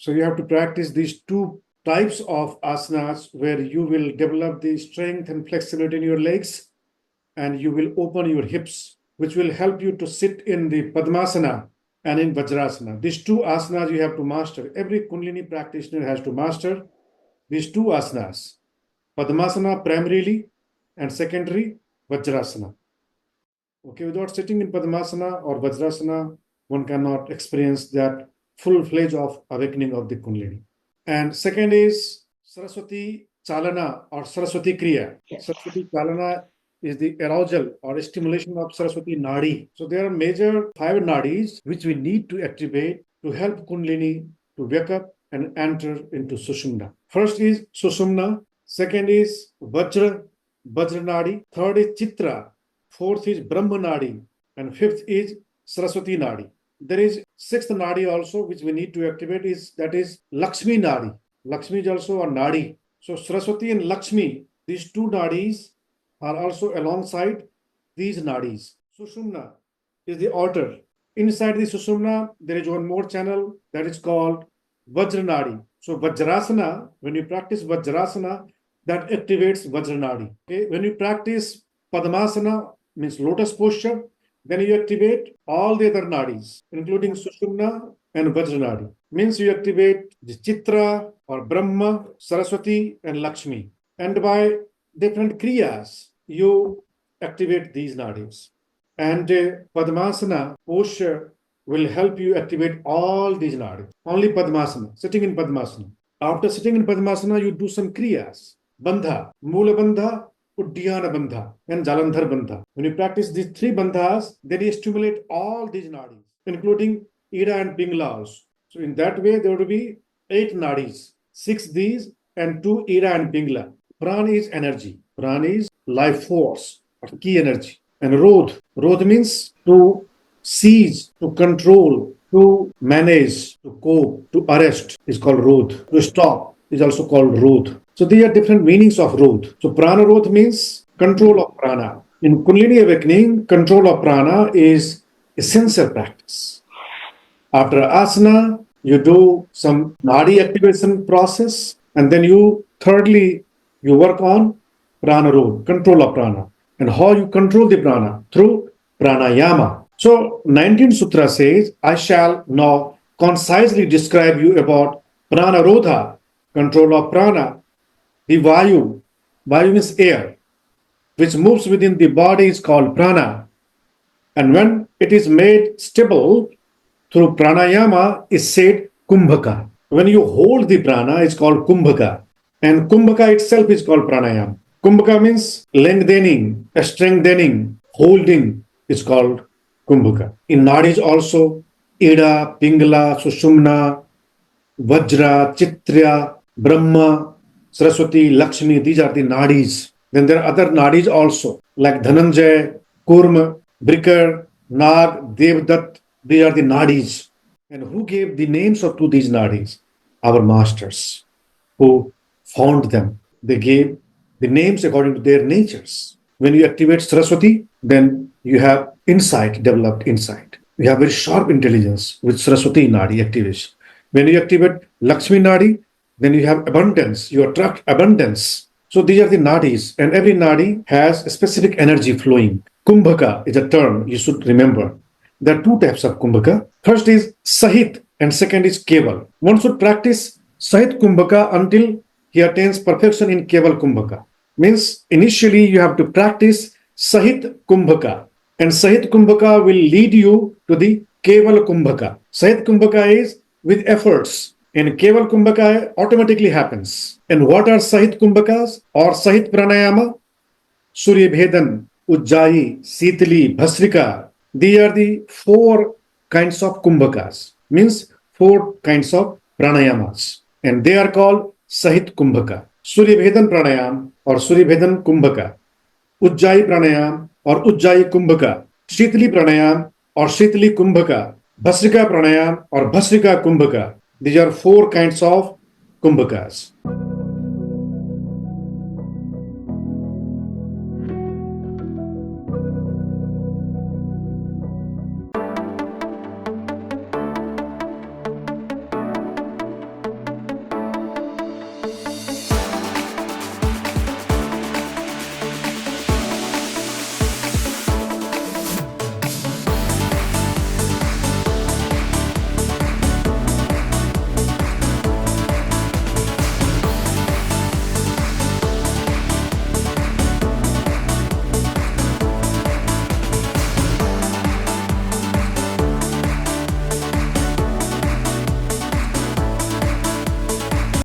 So you have to practice these two types of asanas where you will develop the strength and flexibility in your legs, and you will open your hips, which will help you to sit in the Padmasana and in Vajrasana. These two asanas you have to master. Every Kundalini practitioner has to master these two asanas. Padmasana primarily and secondary Vajrasana. Okay, without sitting in Padmasana or Vajrasana, one cannot experience that full-fledged of awakening of the Kundalini. And second is Saraswati Chalana or Saraswati Kriya. Yes. Saraswati Chalana is the arousal or stimulation of Saraswati Nadi. So there are major 5 Nadis which we need to activate to help Kundalini to wake up and enter into Sushumna. First is Sushumna. Second is Vajra Nadi. Third is Chitra. Fourth is Brahma Nadi. And fifth is Saraswati Nadi. There is 6th Nadi also which we need to activate, that is Lakshmi Nadi. Lakshmi is also a Nadi. So Saraswati and Lakshmi, these two Nadis are also alongside these Nadis. Sushumna is the altar. Inside the Sushumna, there is one more channel that is called Vajra Nadi. So Vajrasana, when you practice Vajrasana, that activates Vajra Nadi. Okay? When you practice Padmasana, means lotus posture, then you activate all the other nadis, including Sushumna and Vajranadi. Means you activate the Chitra or Brahma, Saraswati and Lakshmi. And by different kriyas, you activate these nadis. And Padmasana posture will help you activate all these nadis. Only Padmasana, sitting in Padmasana. After sitting in Padmasana, you do some kriyas. Bandha, Mula Bandha, Uddiyana Bandha and Jalandhara Bandha. When you practice these 3 bandhas, then you stimulate all these nadis, including Ida and Pingla also. So in that way, there will be 8 nadis, 6 these and 2 Ida and Pingla. Prana is energy. Prana is life force or key energy. And Rodh means to seize, to control, to manage, to cope, to arrest is called Rodh. To stop is also called Rodh. So there are different meanings of Rodh. So Prana Rodh means control of prana. In Kundalini awakening, control of prana is essential practice. After asana, you do some Nadi activation process, and then thirdly, you work on Prana Rodh, control of prana. And how you control the prana? Through pranayama. So 19th Sutra says, I shall now concisely describe you about Prana Rodha, control of prana. The Vayu means air, which moves within the body is called prana. And when it is made stable through pranayama, is said kumbhaka. When you hold the prana, it's called kumbhaka. And kumbhaka itself is called pranayama. Kumbhaka means lengthening, strengthening, holding is called kumbhaka. In Nadis also, Ida, Pingala, Sushumna, Vajra, Chitra, Brahma, Saraswati, Lakshmi, these are the Nadis. Then there are other Nadis also, like Dhananjay, Kurma, Brikar, Nag, Devdutt. These are the Nadis. And who gave the names to these Nadis? Our masters, who found them. They gave the names according to their natures. When you activate Saraswati, then you have developed insight. You have very sharp intelligence with Saraswati Nadi activation. When you activate Lakshmi Nadi, then you have abundance, you attract abundance. So these are the nadis, and every nadi has a specific energy flowing. Kumbhaka is a term you should remember. There are 2 types of kumbhaka. First is sahit and second is keval. One should practice sahit kumbhaka until he attains perfection in keval kumbhaka. Means initially you have to practice sahit kumbhaka, and sahit kumbhaka will lead you to the keval kumbhaka. Sahit kumbhaka is with efforts. And Keval Kumbhaka automatically happens. And what are Sahit Kumbhakas or Sahit Pranayama? Surya Bhedan, Ujjayi, Sitali, Bhasrika. These are the 4 kinds of Kumbhakas. Means 4 kinds of Pranayamas. And they are called Sahit Kumbhaka. Surya Bhedan Pranayam or Surya Bhedan Kumbhaka. Ujjayi Pranayam or Ujjayi Kumbhaka. Sitali Pranayam or Sitali Kumbhaka. Bhasrika Pranayam or Bhasrika Kumbhaka. These are 4 kinds of kumbhakas.